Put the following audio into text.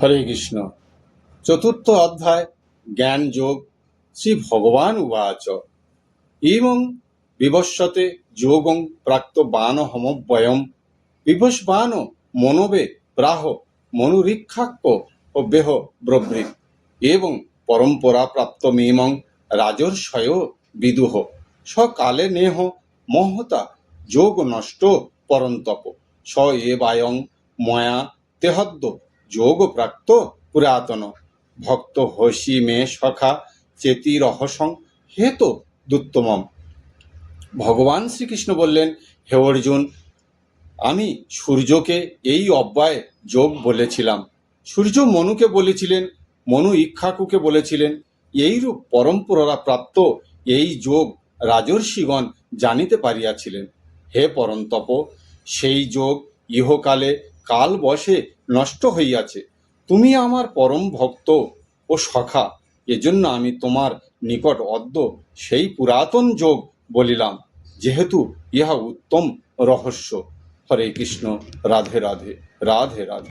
হরে কৃষ্ণ। চতুর্থ অধ্যায় জ্ঞান যোগ। শ্রী ভগবান উবাচ ইমং বিবস্বতে যোগং প্রাক্ত বান হমব্যয়ম বিবস্বান মনোবে প্রাহ মনুরীক্ষাক্য ও বেহ ব্রভৃত এবং পরম্পরা প্রাপ্তমিমং রাজর্ষয় বিদুহ সকালে নেহ মহতা যোগ নষ্ট পরন্তপ স এবায়ং ময়া তেহদ্য যোগ প্রাক্ত পুরাতন ভক্ত হসি মে সখা চেতি রহসং হেত দুত্তমম। ভগবান শ্রীকৃষ্ণ বললেন, হে অর্জুন, আমি সূর্যকে এই অব্যয় যোগ বলেছিলাম, সূর্য মনুকে বলেছিলেন, মনু ইক্ষ্বাকুকে বলেছিলেন। এইরূপ পরম্পরা প্রাপ্ত এই যোগ রাজর্ষিগণ জানিতে পারিয়াছিলেন। হে পরন্তপ, সেই যোগ ইহকালে কাল বশে নষ্ট হইয়াছে। তুমি আমার পরম ভক্ত ও সখা, এজন্য আমি তোমার নিকট অদ্য সেই পুরাতন যোগ বলিলাম, যেহেতু ইহা উত্তম রহস্য। হরে কৃষ্ণ। রাধে রাধে, রাধে রাধে।